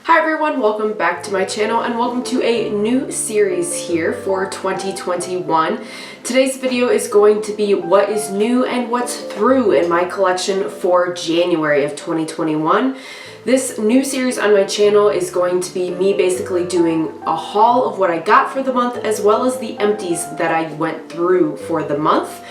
Hi everyone, welcome back to my channel and welcome to a new series here for 2021. Today's video is going to be what is new and what's through in my collection for January of 2021. This new series on my channel is going to be me basically doing a haul of what I got for the month as well as the empties that I went through for the month.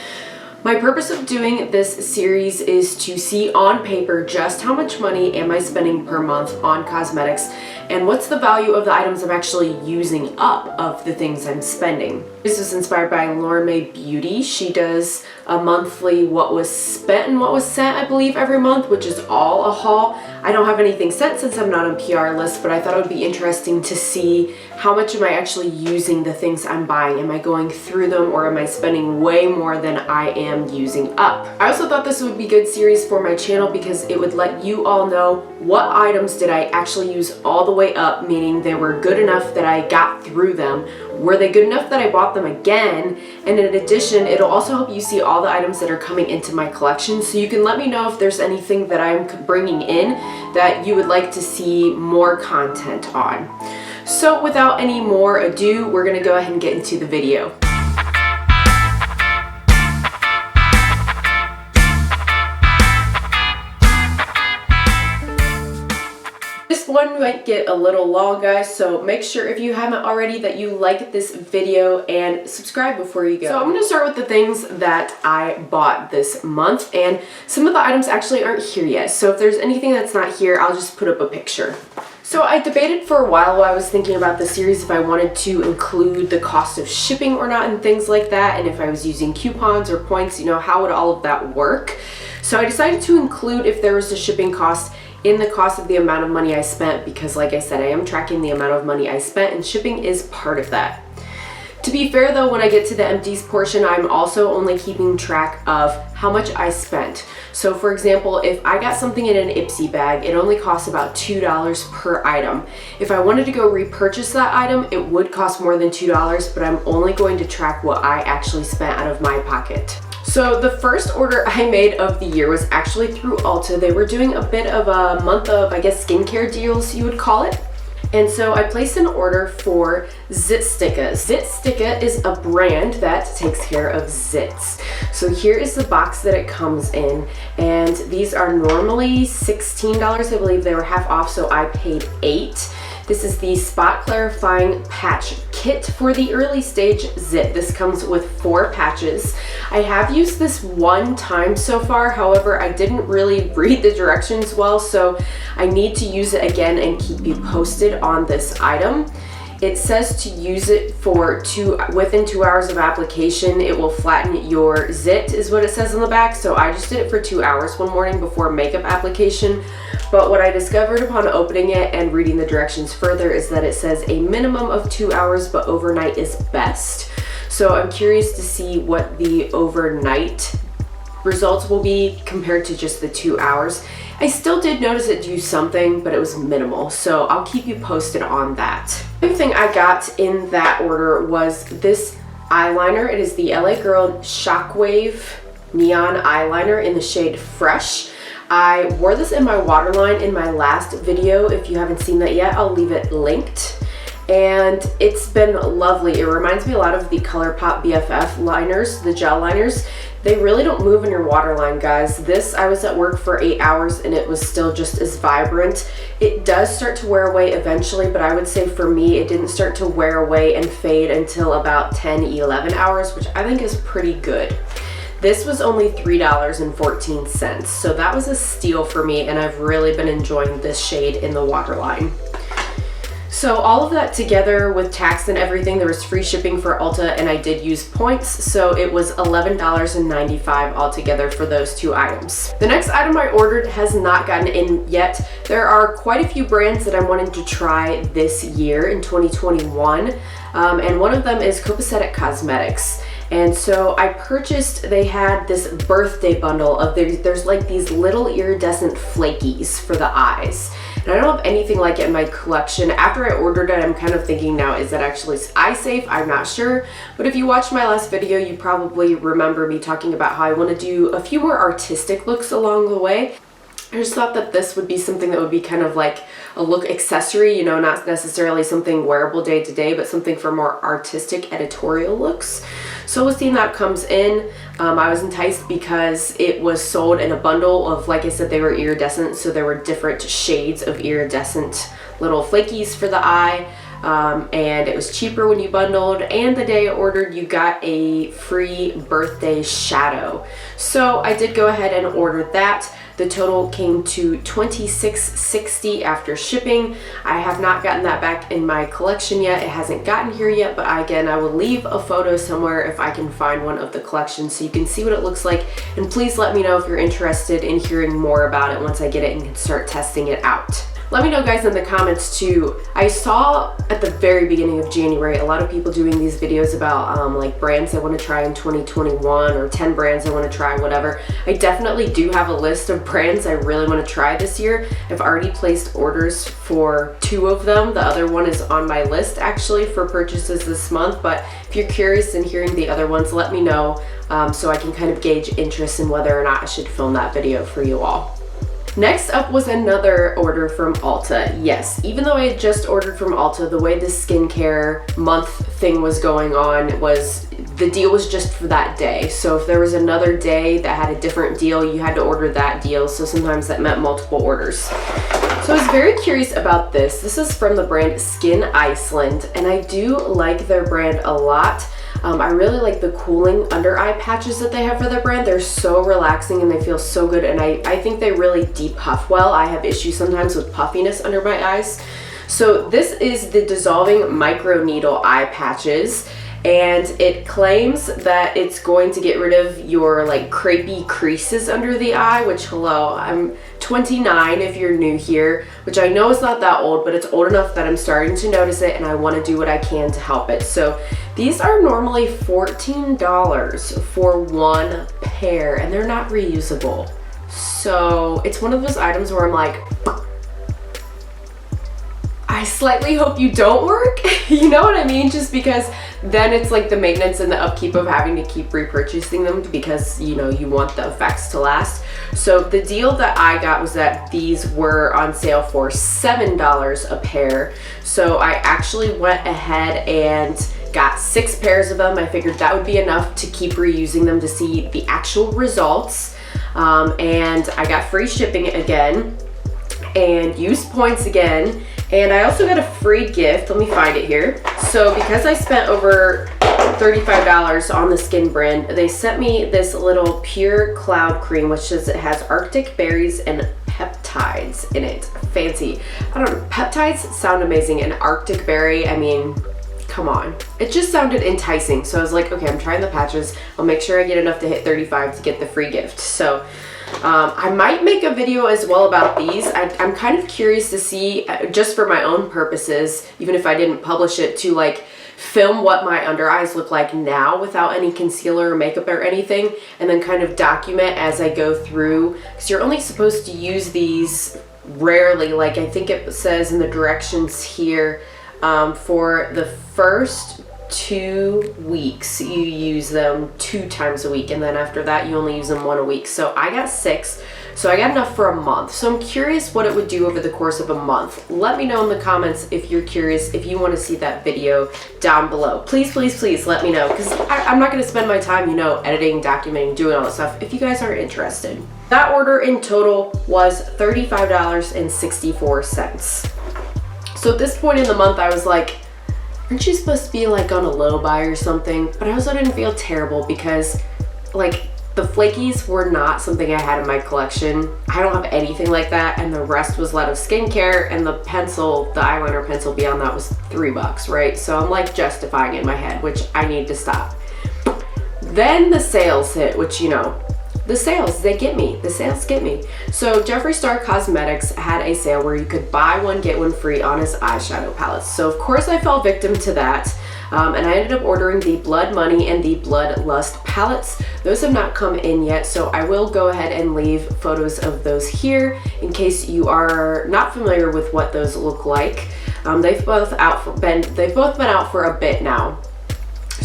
My purpose of doing this series is to see on paper just how much money am I spending per month on cosmetics and what's the value of the items I'm actually using up of the things I'm spending. This is inspired by Lauren May Beauty. She does a monthly what was spent and what was sent, I believe, every month, which is all a haul. I don't have anything sent since I'm not on PR list, but I thought it would be interesting to see how much am I actually using the things I'm buying. Am I going through them or am I spending way more than I am using up? I also thought this would be a good series for my channel because it would let you all know what items did I actually use all the way up, meaning they were good enough that I got through them. Were they good enough that I bought them again? And in addition, it'll also help you see all the items that are coming into my collection, so you can let me know if there's anything that I'm bringing in that you would like to see more content on. So without any more ado, we're gonna go ahead and get into the video. This one might get a little long, guys, so make sure if you haven't already that you like this video and subscribe before you go. So I'm going to start with the things that I bought this month, and some of the items actually aren't here yet, so if there's anything that's not here, I'll just put up a picture. So I debated for a while I was thinking about the series if I wanted to include the cost of shipping or not and things like that, and if I was using coupons or points, you know, how would all of that work? So I decided to include if there was a shipping cost in the cost of the amount of money I spent because, like I said, I am tracking the amount of money I spent and shipping is part of that. To be fair though, when I get to the empties portion, I'm also only keeping track of how much I spent. So for example, if I got something in an Ipsy bag, it only costs about $2 per item. If I wanted to go repurchase that item, it would cost more than $2, but I'm only going to track what I actually spent out of my pocket. So the first order I made of the year was actually through Ulta. They were doing a bit of a month of, I guess, skincare deals, you would call it. And so I placed an order for Zitsticka. Zitsticka is a brand that takes care of zits. So here is the box that it comes in, and these are normally $16. I believe they were half off, so I paid $8. This is the Spot Clarifying Patch Kit for the early stage zit. This comes with 4 patches. I have used this one time so far, however, I didn't really read the directions well, so I need to use it again and keep you posted on this item. It says to use it for within 2 hours of application, it will flatten your zit, is what it says on the back. So I just did it for 2 hours one morning before makeup application. But what I discovered upon opening it and reading the directions further is that it says a minimum of 2 hours, but overnight is best. So I'm curious to see what the overnight results will be compared to just the 2 hours. I still did notice it do something, but it was minimal, so I'll keep you posted on that. The other thing I got in that order was this eyeliner. It is the LA Girl Shockwave Neon Eyeliner in the shade Fresh. I wore this in my waterline in my last video. If you haven't seen that yet, I'll leave it linked. And it's been lovely. It reminds me a lot of the ColourPop BFF liners, the gel liners. They really don't move in your waterline, guys. This, I was at work for 8 hours and it was still just as vibrant. It does start to wear away eventually, but I would say for me, it didn't start to wear away and fade until about 10, 11 hours, which I think is pretty good. This was only $3.14, so that was a steal for me, and I've really been enjoying this shade in the waterline. So all of that together with tax and everything, there was free shipping for Ulta, and I did use points, so it was $11.95 altogether for those 2 items. The next item I ordered has not gotten in yet. There are quite a few brands that I'm wanting to try this year in 2021, and one of them is Copacetic Cosmetics. And so I purchased, they had this birthday bundle of, there's like these little iridescent flakies for the eyes. And I don't have anything like it in my collection. After I ordered it, I'm kind of thinking now, is that actually eye safe? I'm not sure. But if you watched my last video, you probably remember me talking about how I want to do a few more artistic looks along the way. I just thought that this would be something that would be kind of like a look accessory, you know, not necessarily something wearable day to day, but something for more artistic editorial looks. So we'll see when that comes in. I was enticed because it was sold in a bundle of, like I said, they were iridescent, so there were different shades of iridescent little flakies for the eye. And it was cheaper when you bundled, and the day I ordered you got a free birthday shadow. So I did go ahead and order that. The total came to $26.60 after shipping. I have not gotten that back in my collection yet. It hasn't gotten here yet, but again, I will leave a photo somewhere if I can find one of the collection so you can see what it looks like. And please let me know if you're interested in hearing more about it once I get it and can start testing it out. Let me know, guys, in the comments too. I saw at the very beginning of January a lot of people doing these videos about like brands I want to try in 2021 or 10 brands I want to try, whatever. I definitely do have a list of brands I really want to try this year. I've already placed orders for 2 of them. The other one is on my list actually for purchases this month, but if you're curious in hearing the other ones, let me know so I can kind of gauge interest in whether or not I should film that video for you all. Next up was another order from Ulta. Yes, even though I had just ordered from Ulta, the way this skincare month thing was going on was the deal was just for that day. So if there was another day that had a different deal, you had to order that deal. So sometimes that meant multiple orders. So I was very curious about this. This is from the brand Skin Iceland, and I do like their brand a lot. I really like the cooling under eye patches that they have for their brand. They're so relaxing and they feel so good, and I think they really depuff well. I have issues sometimes with puffiness under my eyes. So this is the Dissolving Micro Needle Eye Patches, and it claims that it's going to get rid of your like crepey creases under the eye, which, hello, I'm 29 if you're new here, which I know is not that old, but it's old enough that I'm starting to notice it and I want to do what I can to help it. So these are normally $14 for 1 pair, and they're not reusable. So it's one of those items where I'm like, I slightly hope you don't work. You know what I mean? Just because then it's like the maintenance and the upkeep of having to keep repurchasing them because, you know, you want the effects to last. So the deal that I got was that these were on sale for $7 a pair. So I actually went ahead and got 6 pairs of them. I figured that would be enough to keep reusing them to see the actual results. And I got free shipping again and used points again. And I also got a free gift. Let me find it here. So because I spent over $35 on the skin brand, they sent me this little Pure Cloud Cream, which says it has Arctic berries and peptides in it. Fancy. I don't know, peptides sound amazing, and Arctic berry, I mean, come on. It just sounded enticing. So I was like, okay, I'm trying the patches. I'll make sure I get enough to hit 35 to get the free gift. So I might make a video as well about these. I'm kind of curious to see, just for my own purposes, even if I didn't publish it, to like film what my under eyes look like now without any concealer or makeup or anything, and then kind of document as I go through, because you're only supposed to use these rarely. Like I think it says in the directions here, for the first 2 weeks you use them 2 times a week, and then after that you only use them 1 a week. So I got 6, so I got enough for a month. So I'm curious what it would do over the course of a month. Let me know in the comments if you're curious, if you want to see that video down below. Please, please, please let me know, because I'm not going to spend my time, you know, editing, documenting, doing all that stuff if you guys aren't interested. That order in total was $35.64. So at this point in the month I was like, aren't you supposed to be like on a low buy or something? But I also didn't feel terrible because like the flakies were not something I had in my collection. I don't have anything like that, and the rest was a lot of skincare, and the pencil, the eyeliner pencil beyond that was $3, right? So I'm like justifying it in my head, which I need to stop. Then the sales hit, which, you know, the sales, they get me. The sales get me. So Jeffree Star Cosmetics had a sale where you could buy one, get one free on his eyeshadow palettes. So of course I fell victim to that. And I ended up ordering the Blood Money and the Blood Lust palettes. Those have not come in yet, so I will go ahead and leave photos of those here in case you are not familiar with what those look like. They've both been out for a bit now.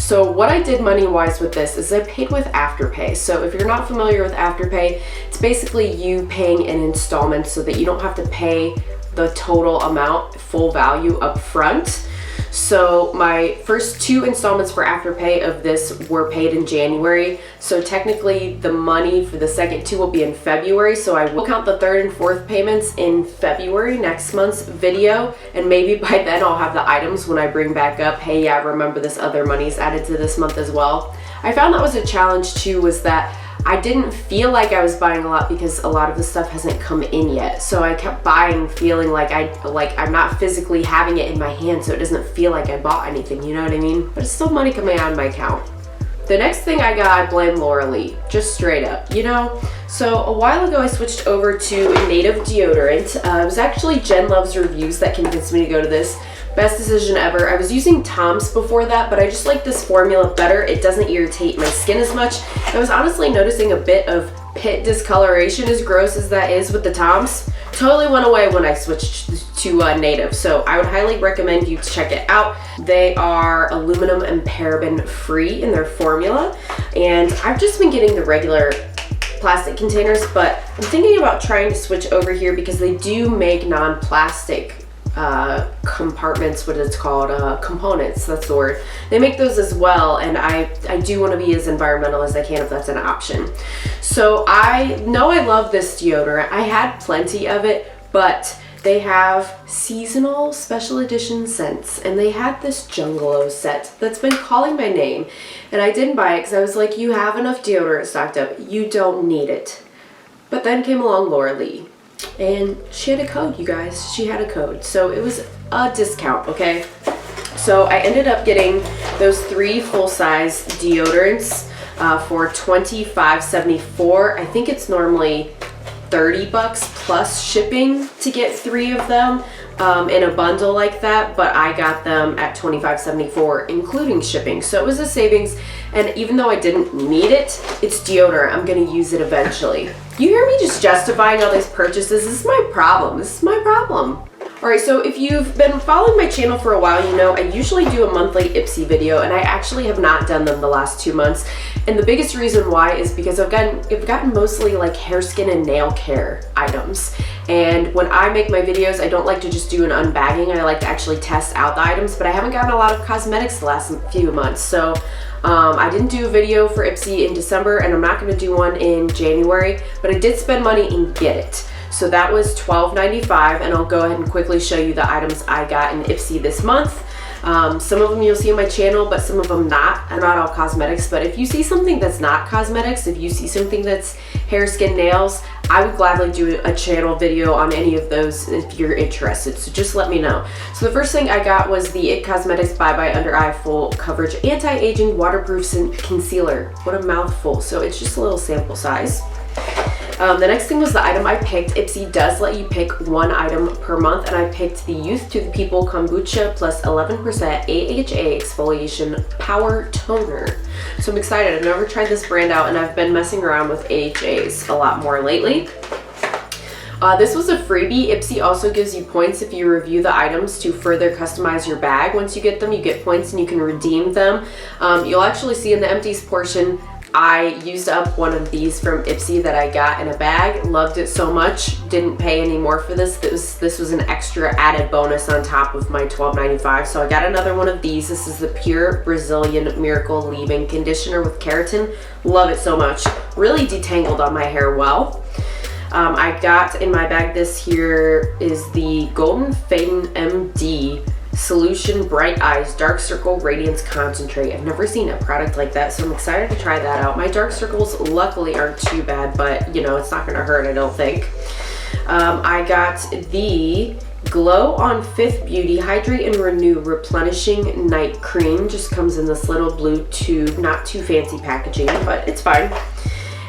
So what I did money-wise with this is I paid with Afterpay. So if you're not familiar with Afterpay, it's basically you paying in installments so that you don't have to pay the total amount, full value up front. So my first 2 installments for Afterpay of this were paid in January. So technically the money for the second 2 will be in February. So I will count the 3rd and 4th payments in February, next month's video. And maybe by then I'll have the items when I bring back up, hey, yeah, remember this other money's added to this month as well. I found that was a challenge too, was that I didn't feel like I was buying a lot because a lot of the stuff hasn't come in yet. So I kept buying feeling like I'm not physically having it in my hand, so it doesn't feel like I bought anything, you know what I mean? But it's still money coming out of my account. The next thing I got, I blame Laura-Lee, just straight up, you know? So a while ago I switched over to native deodorant. It was actually Jen Love's reviews that convinced me to go to this. Best decision ever. I was using Tom's before that, but I just like this formula better. It doesn't irritate my skin as much. I was honestly noticing a bit of pit discoloration, as gross as that is with the Tom's. Totally went away when I switched to native, so I would highly recommend you check it out. They are aluminum and paraben free in their formula, and I've just been getting the regular plastic containers, but I'm thinking about trying to switch over here because they do make non-plastic compartments, what it's called, components, that's the word. They make those as well, and I do want to be as environmental as I can if that's an option. So I know I love this deodorant. I had plenty of it, but they have seasonal special edition scents, and they had this Jungalow set that's been calling my name, and I didn't buy it because I was like, you have enough deodorant stocked up, you don't need it. But then came along Laura-Lee, and she had a code, you guys. She had a code, so it was a discount, okay? So I ended up getting those 3 full-size deodorants for $25.74. I think it's normally $30 plus shipping to get 3 of them in a bundle like that, but I got them at $25.74 including shipping, so it was a savings. And even though I didn't need it, it's deodorant. I'm gonna use it eventually. You hear me just justifying all these purchases? This is my problem. This is my problem. All right, so if you've been following my channel for a while, you know I usually do a monthly Ipsy video, and I actually have not done them the last 2 months. And the biggest reason why is because I've gotten mostly like hair, skin, and nail care items. And when I make my videos, I don't like to just do an unbagging. I like to actually test out the items, but I haven't gotten a lot of cosmetics the last few months. So I didn't do a video for Ipsy in December, and I'm not gonna do one in January, but I did spend money and get it. So that was $12.95, and I'll go ahead and quickly show you the items I got in Ipsy this month. Some of them you'll see on my channel, but some of them not. And not all cosmetics, but if you see something that's not cosmetics, if you see something that's hair, skin, nails, I would gladly do a channel video on any of those if you're interested, so just let me know. So the first thing I got was the IT Cosmetics Bye Bye Under Eye Full Coverage Anti-Aging Waterproof Concealer. What a mouthful. So it's just a little sample size. The next thing was the item I picked. Ipsy does let you pick 1 item per month, and I picked the Youth to the People Kombucha plus 11% AHA Exfoliation Power Toner. So I'm excited. I've never tried this brand out, and I've been messing around with AHAs a lot more lately. This was a freebie. Ipsy also gives you points if you review the items to further customize your bag. Once you get them, you get points and you can redeem them. You'll actually see in the empties portion, I used up one of these from Ipsy that I got in a bag. Loved it so much. Didn't pay any more for this. This was an extra added bonus on top of my $12.95. So I got another one of these. This is the Pure Brazilian Miracle Leave-In Conditioner with Keratin. Love it so much. Really detangled on my hair well. I got in my bag, this here is the Golden Faden MD Solution Bright Eyes Dark Circle Radiance Concentrate. I've never seen a product like that, so I'm excited to try that out. My dark circles luckily aren't too bad, but you know, it's not gonna hurt, I don't think. I got the Glow on Fifth Beauty Hydrate and Renew Replenishing Night Cream. Just comes in this little blue tube, not too fancy packaging, but it's fine.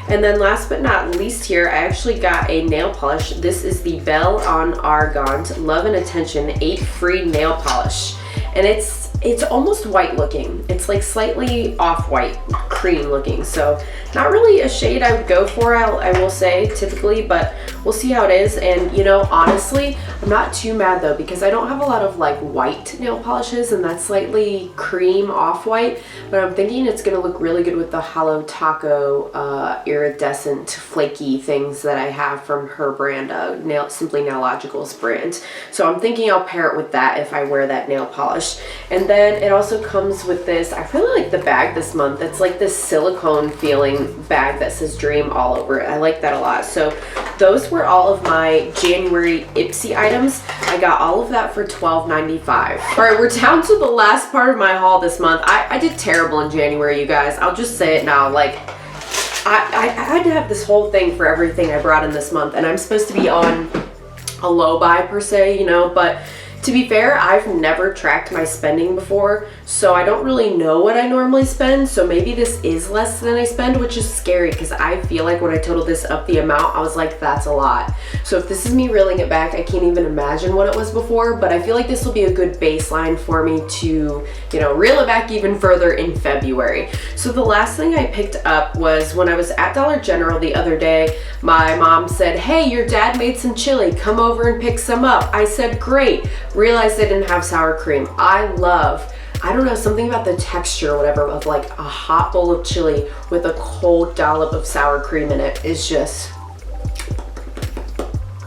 And then last but not least here, I actually got a nail polish. This is the Belle en Argand Love and Attention 8 Free Nail Polish. and it's almost white looking. It's like slightly off-white, cream looking. So not really a shade I would go for, I will say, typically, but we'll see how it is. And you know, honestly, I'm not too mad though, because I don't have a lot of like white nail polishes, and that's slightly cream off-white, but I'm thinking it's gonna look really good with the Hollow Taco iridescent flaky things that I have from her brand, Simply Nailogical's brand. So I'm thinking I'll pair it with that if I wear that nail polish. And then it also comes with this, I really like the bag this month. It's like this silicone feeling bag that says Dream all over it. I like that a lot. So those were all of my January Ipsy items. I got all of that for $12.95. All right, we're down to the last part of my haul this month. I did terrible in January, you guys. I'll just say it now. Like, I had to have this whole thing for everything I brought in this month, and I'm supposed to be on a low buy per se, you know, but to be fair, I've never tracked my spending before, so I don't really know what I normally spend, so maybe this is less than I spend, which is scary because I feel like when I totaled this up the amount, I was like, that's a lot. So if this is me reeling it back, I can't even imagine what it was before, but I feel like this will be a good baseline for me to, you know, reel it back even further in February. So the last thing I picked up was when I was at Dollar General the other day, my mom said, hey, your dad made some chili, come over and pick some up. I said, great. Realized they didn't have sour cream. I don't know, something about the texture or whatever of like a hot bowl of chili with a cold dollop of sour cream in it is just,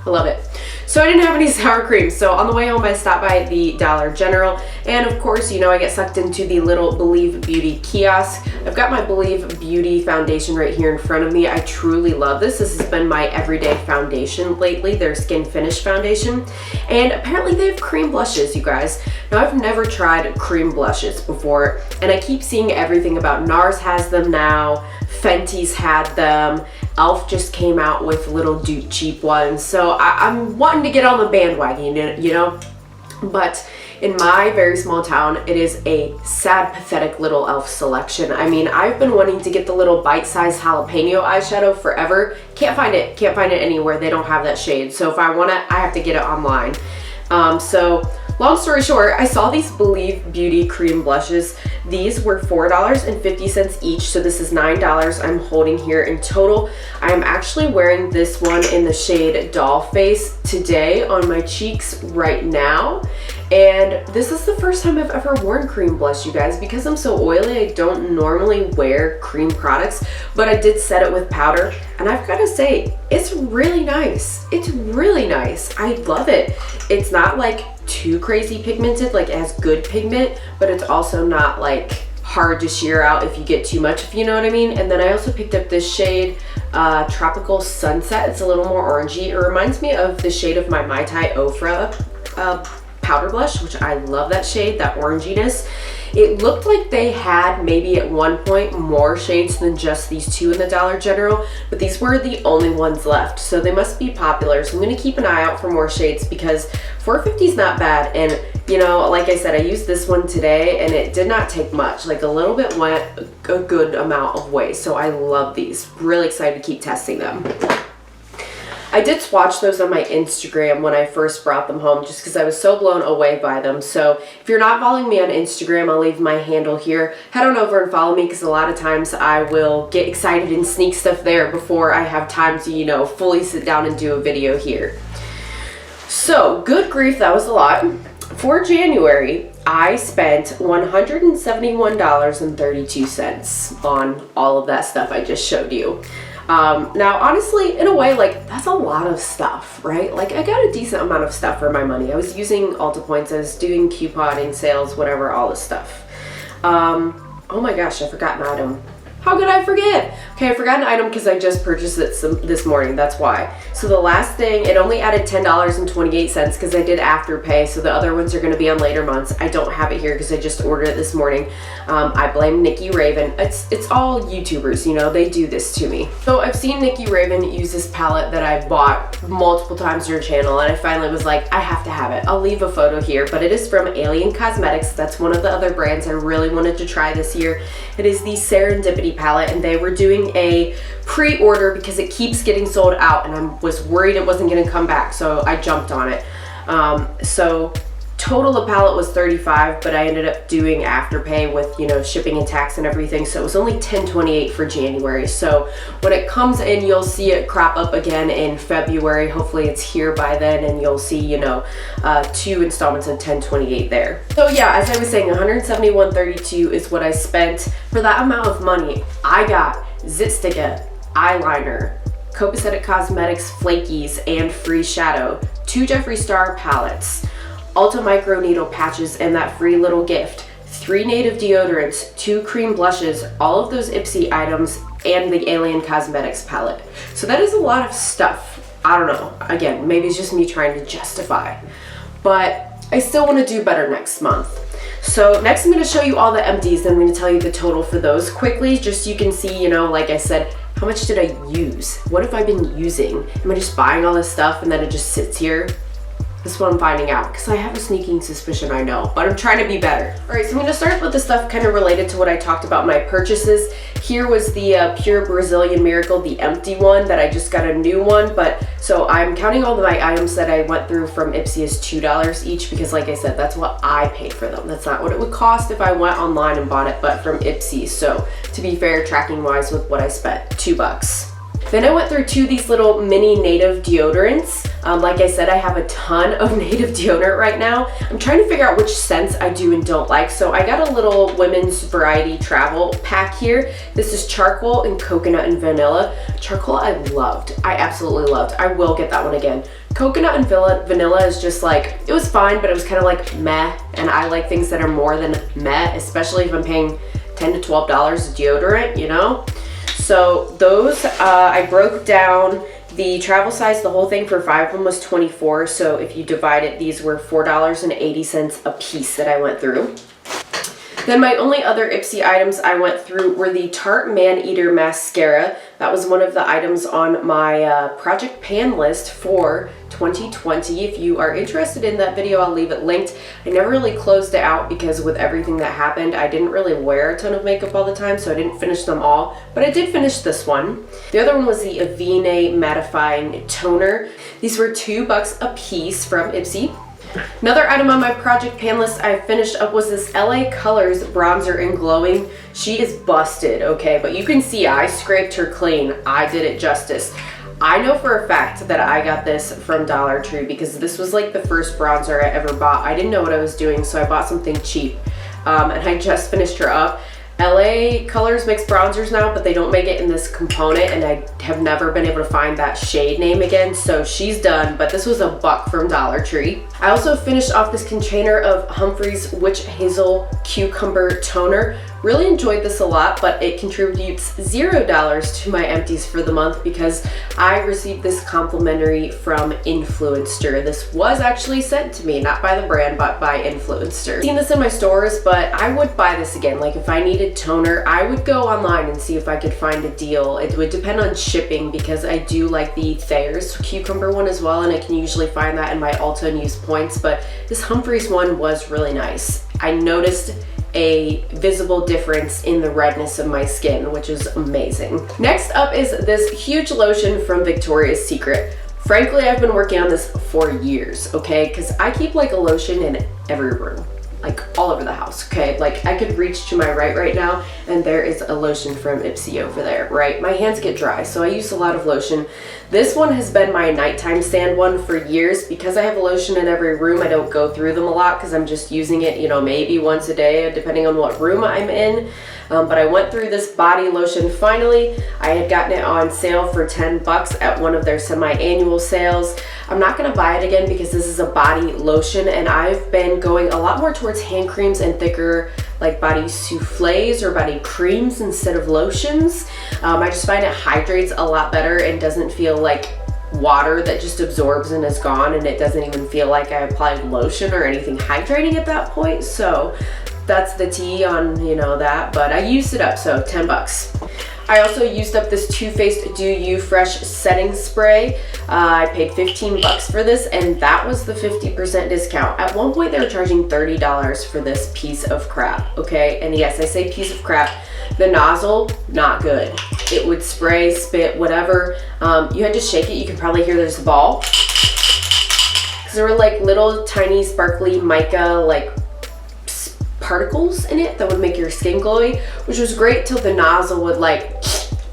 I love it. So I didn't have any sour cream, so on the way home I stopped by the Dollar General, and of course, you know, I get sucked into the little Believe Beauty kiosk. I've got my Believe Beauty foundation right here in front of me. I truly love this. This has been my everyday foundation lately, their Skin Finish foundation, and apparently they have cream blushes, you guys. Now, I've never tried cream blushes before, and I keep seeing everything about NARS has them now, Fenty's had them, Elf just came out with little dupe cheap ones, so I'm wanting to get on the bandwagon, you know, but in my very small town, it is a sad, pathetic little Elf selection. I mean, I've been wanting to get the little bite-sized jalapeno eyeshadow forever. Can't find it anywhere. They don't have that shade, so if I want it, I have to get it online. So long story short, I saw these Believe Beauty cream blushes. These were $4.50 each, so this is $9 I'm holding here in total. I am actually wearing this one in the shade Dollface today on my cheeks right now. And this is the first time I've ever worn cream blush, you guys. Because I'm so oily, I don't normally wear cream products, but I did set it with powder, and I've got to say, it's really nice. It's really nice. I love it. It's not like too crazy pigmented, like it has good pigment, but it's also not like hard to sheer out if you get too much, if you know what I mean. And then I also picked up this shade, Tropical Sunset. It's a little more orangey. It reminds me of the shade of my Mai Tai Ofra powder blush, which I love that shade, that oranginess. It looked like they had maybe at one point more shades than just these two in the Dollar General, but these were the only ones left, so they must be popular. So I'm going to keep an eye out for more shades because $4.50 is not bad. And you know, like I said, I used this one today and it did not take much, like a little bit went a good amount of way. So I love these. Really excited to keep testing them. I did swatch those on my Instagram when I first brought them home just because I was so blown away by them. So if you're not following me on Instagram, I'll leave my handle here. Head on over and follow me because a lot of times I will get excited and sneak stuff there before I have time to, you know, fully sit down and do a video here. So, good grief, that was a lot. For January, I spent $171.32 on all of that stuff I just showed you. Now, honestly, in a way, like, that's a lot of stuff, right? Like, I got a decent amount of stuff for my money. I was using Ulta points, I was doing couponing, sales, whatever, all this stuff. Oh my gosh, I forgot an item. How could I forget? Okay, I forgot an item because I just purchased it this morning, that's why. So the last thing, it only added $10.28 because I did Afterpay, so the other ones are going to be on later months. I don't have it here because I just ordered it this morning. I blame Nikki Raven. It's all YouTubers, you know, they do this to me. So I've seen Nikki Raven use this palette that I bought multiple times on her channel, and I finally was like, I have to have it. I'll leave a photo here, but it is from Alien Cosmetics. That's one of the other brands I really wanted to try this year. It is the Serendipity Palette, and they were doing a pre-order because it keeps getting sold out, and I was worried it wasn't going to come back, so I jumped on it. So total the palette was $35, but I ended up doing Afterpay with, you know, shipping and tax and everything, so it was only $10.28 for January. So when it comes in, you'll see it crop up again in February. Hopefully it's here by then, and you'll see, you know, 2 installments of $10.28 there. So yeah, as I was saying, $171.32 is what I spent. For that amount of money, I got Zit Sticka, eyeliner, Copacetic Cosmetics Flakies and Free Shadow, 2 Jeffree Star palettes, Ulta Micro Needle patches, and that free little gift, 3 native deodorants, 2 cream blushes, all of those Ipsy items, and the Alien Cosmetics palette. So that is a lot of stuff. I don't know. Again, maybe it's just me trying to justify, but I still want to do better next month. So next I'm going to show you all the empties, and I'm going to tell you the total for those quickly, just so you can see, you know, like I said, how much did I use? What have I been using? Am I just buying all this stuff and then it just sits here? That's what I'm finding out, because I have a sneaking suspicion I know, but I'm trying to be better. All right, so I'm going to start with the stuff kind of related to what I talked about my purchases. Here was the Pure Brazilian Miracle, the empty one that I just got a new one, but so I'm counting all of my items that I went through from Ipsy as $2 each, because like I said, that's what I paid for them. That's not what it would cost if I went online and bought it, but from Ipsy. So to be fair, tracking wise with what I spent, $2. Then I went through 2 of these little mini native deodorants. Like I said, I have a ton of native deodorant right now. I'm trying to figure out which scents I do and don't like. So I got a little women's variety travel pack here. This is charcoal and coconut and vanilla. Charcoal I loved. I absolutely loved. I will get that one again. Coconut and vanilla is just like, it was fine, but it was kind of like meh. And I like things that are more than meh, especially if I'm paying $10 to $12 a deodorant, you know? So those, I broke down the travel size, the whole thing for 5 of them was $24. So if you divide it, these were $4.80 a piece that I went through. Then my only other Ipsy items I went through were the Tarte Man Eater Mascara. That was one of the items on my Project Pan list for 2020. If you are interested in that video, I'll leave it linked. I never really closed it out because with everything that happened, I didn't really wear a ton of makeup all the time, so I didn't finish them all, but I did finish this one. The other one was the Avene Mattifying Toner. These were $2 a piece from Ipsy. Another item on my Project Pan list I finished up was this LA Colors Bronzer in Glowing. She is busted, okay, but you can see I scraped her clean. I did it justice. I know for a fact that I got this from Dollar Tree because this was like the first bronzer I ever bought. I didn't know what I was doing, so I bought something cheap, and I just finished her up. LA Colors makes bronzers now, but they don't make it in this component, and I have never been able to find that shade name again, so she's done, but this was $1 from Dollar Tree. I also finished off this container of Humphreys Witch Hazel Cucumber Toner. Really enjoyed this a lot, but it contributes $0 to my empties for the month because I received this complimentary from Influencer. This was actually sent to me, not by the brand, but by Influencer. I've seen this in my stores, but I would buy this again. Like if I needed toner, I would go online and see if I could find a deal. It would depend on shipping because I do like the Thayer's cucumber one as well, and I can usually find that in my Ulta and use points, but this Humphreys one was really nice. I noticed a visible difference in the redness of my skin, which is amazing. Next up is this huge lotion from Victoria's Secret. Frankly, I've been working on this for years, okay? Because I keep like a lotion in every room, like all over the house, okay? Like I could reach to my right now and there is a lotion from Ipsy over there, right? My hands get dry, so I use a lot of lotion. This one has been my nighttime stand one for years. Because I have a lotion in every room, I don't go through them a lot because I'm just using it, you know, maybe once a day depending on what room I'm in. But I went through this body lotion finally. I had gotten it on sale for $10 at one of their semi-annual sales. I'm not gonna buy it again because this is a body lotion and I've been going a lot more towards hand creams and thicker like body soufflés or body creams instead of lotions. I just find it hydrates a lot better and doesn't feel like water that just absorbs and is gone, and it doesn't even feel like I applied lotion or anything hydrating at that point. So that's the tea on, you know, that, but I used it up, so $10. I also used up this Too Faced Do You Fresh Setting Spray. I paid $15 for this, and that was the 50% discount. At one point, they were charging $30 for this piece of crap, okay? And yes, I say piece of crap. The nozzle, not good. It would spray, spit, whatever. You had to shake it. You can probably hear there's a ball. Because there were like little tiny sparkly mica like particles in it that would make your skin glowy, which was great till the nozzle would like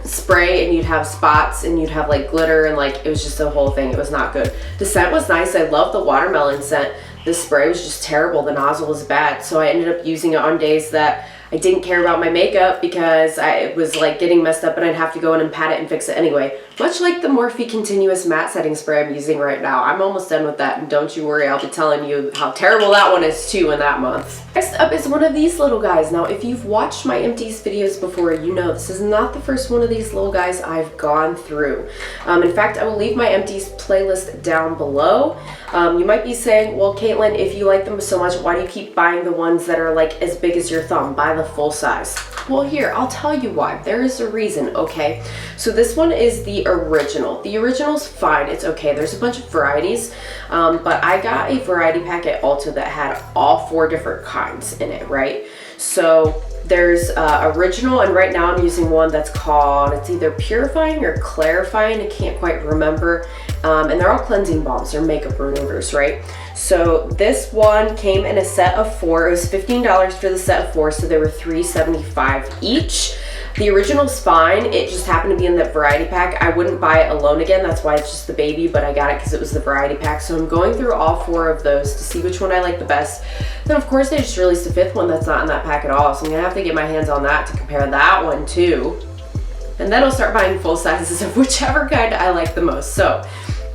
spray and you'd have spots and you'd have like glitter and like it was just a whole thing. It was not good. The scent was nice. I love the watermelon scent. The spray was just terrible. The nozzle was bad. So I ended up using it on days that I didn't care about my makeup because it was like getting messed up and I'd have to go in and pat it and fix it anyway. Much like the Morphe Continuous Matte Setting Spray I'm using right now. I'm almost done with that and don't you worry, I'll be telling you how terrible that one is too in that month. Next up is one of these little guys. Now if you've watched my Empties videos before, you know this is not the first one of these little guys I've gone through. In fact, I will leave my Empties playlist down below. You might be saying, well Caitlin, if you like them so much, why do you keep buying the ones that are like as big as your thumb? Buy the full size. Well here, I'll tell you why. There is a reason, okay? So this one is the original. The original's fine, it's okay. There's a bunch of varieties, but I got a variety pack at Ulta that had all 4 different kinds in it, right? So there's original, and right now I'm using one that's called, it's either purifying or clarifying, I can't quite remember. And they're all cleansing balms, they're makeup removers, right? So this one came in a set of 4. It was $15 for the set of 4, so they were $3.75 each. The original's fine, it just happened to be in that variety pack. I wouldn't buy it alone again, that's why it's just the baby, but I got it because it was the variety pack. So I'm going through all 4 of those to see which one I like the best. Then of course they just released a 5th one that's not in that pack at all, so I'm gonna have to get my hands on that to compare that one too. And then I'll start buying full sizes of whichever kind I like the most. So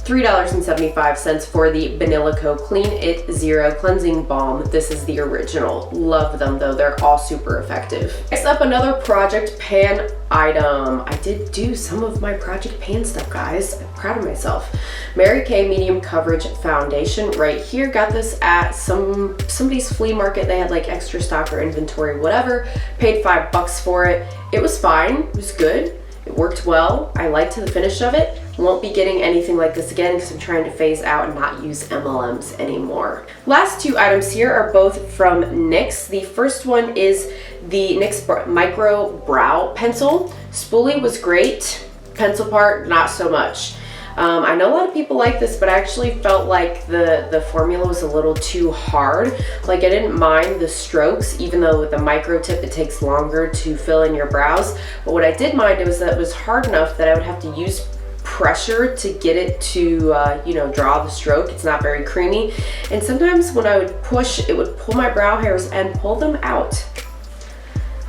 $3.75 for the Vanilla Co. Clean It Zero Cleansing Balm. This is the original. Love them though, they're all super effective. Next up, another Project Pan item. I did do some of my Project Pan stuff, guys. I'm proud of myself. Mary Kay Medium Coverage Foundation right here. Got this at somebody's flea market. They had like extra stock or inventory, whatever. Paid $5 for it. It was fine, it was good. It worked well. I liked the finish of it. Won't be getting anything like this again because I'm trying to phase out and not use MLMs anymore. Last 2 items here are both from NYX. The first one is the NYX Micro Brow Pencil. Spoolie was great. Pencil part, not so much. I know a lot of people like this, but I actually felt like the formula was a little too hard. Like I didn't mind the strokes, even though with the micro tip it takes longer to fill in your brows. But what I did mind was that it was hard enough that I would have to use pressure to get it to, you know, draw the stroke. It's not very creamy. And sometimes when I would push, it would pull my brow hairs and pull them out.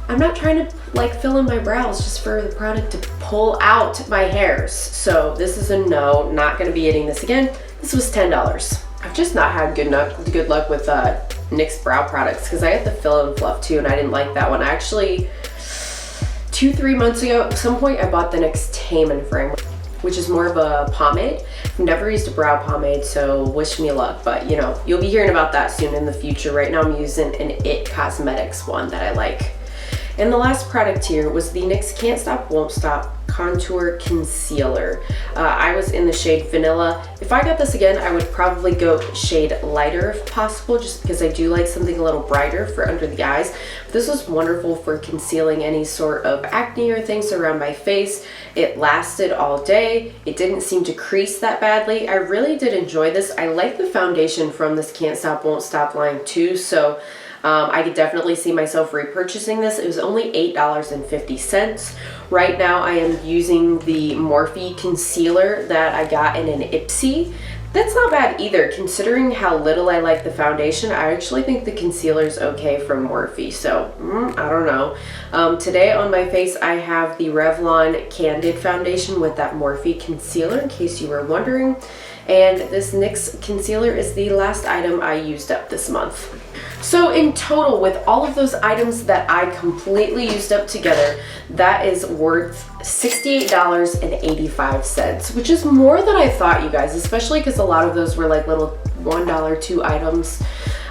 I'm not trying to like fill in my brows just for the product to pull out my hairs. So this is a no, not gonna be getting this again. This was $10. I've just not had good luck with NYX brow products because I had the Fill and Fluff too and I didn't like that one. Actually, 2-3 months ago, at some point I bought the NYX Tame and Frame, which is more of a pomade. I've never used a brow pomade, so wish me luck, but you know, you'll be hearing about that soon in the future. Right now I'm using an IT Cosmetics one that I like. And the last product here was the NYX Can't Stop Won't Stop Contour Concealer. I was in the shade Vanilla. If I got this again, I would probably go shade lighter if possible, just because I do like something a little brighter for under the eyes. But this was wonderful for concealing any sort of acne or things around my face. It lasted all day. It didn't seem to crease that badly. I really did enjoy this. I like the foundation from this Can't Stop Won't Stop line too, so I could definitely see myself repurchasing this. It was only $8.50. Right now I am using the Morphe Concealer that I got in an Ipsy. That's not bad either, considering how little I like the foundation. I actually think the concealer's okay from Morphe, so I don't know. Today on my face I have the Revlon Candid foundation with that Morphe Concealer, in case you were wondering. And this NYX concealer is the last item I used up this month. So in total, with all of those items that I completely used up together, that is worth $68.85, which is more than I thought, you guys, especially because a lot of those were like little $1, 2 items.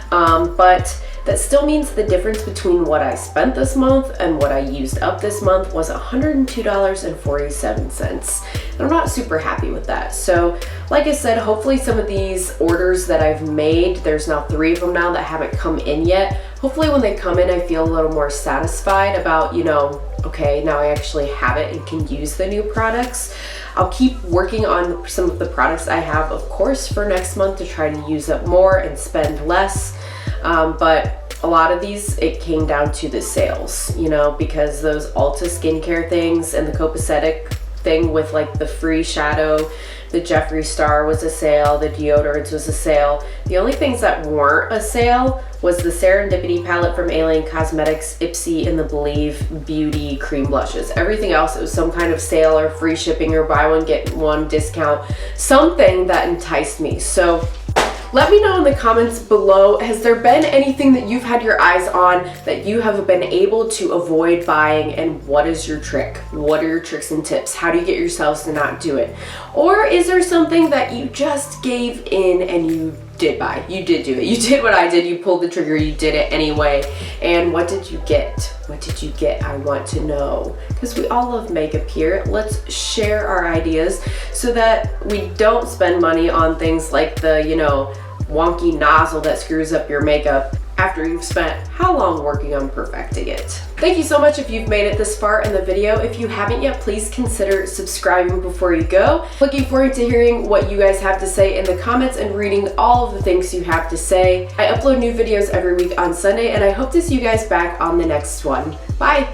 But that still means the difference between what I spent this month and what I used up this month was $102.47. And I'm not super happy with that. So like I said, hopefully some of these orders that I've made, there's now 3 of them now that haven't come in yet. Hopefully when they come in, I feel a little more satisfied about, you know, okay, now I actually have it and can use the new products. I'll keep working on some of the products I have, of course, for next month to try to use up more and spend less. But a lot of these, it came down to the sales, you know, because those Ulta skincare things and the copacetic thing with like the free shadow, the Jeffree Star was a sale, the deodorants was a sale. The only things that weren't a sale was the Serendipity Palette from Alien Cosmetics, Ipsy, and the Believe Beauty cream blushes. Everything else, it was some kind of sale or free shipping or buy one get one discount, something that enticed me. So let me know in the comments below, has there been anything that you've had your eyes on that you have been able to avoid buying, and what is your trick? What are your tricks and tips? How do you get yourselves to not do it? Or is there something that you just gave in and you did buy? You did do it. You did what I did. You pulled the trigger. You did it anyway. And what did you get? What did you get? I want to know. Because we all love makeup here. Let's share our ideas so that we don't spend money on things like the, you know, wonky nozzle that screws up your makeup after you've spent how long working on perfecting it. Thank you so much if you've made it this far in the video. If you haven't yet, please consider subscribing before you go. Looking forward to hearing what you guys have to say in the comments and reading all of the things you have to say. I upload new videos every week on Sunday, and I hope to see you guys back on the next one. Bye!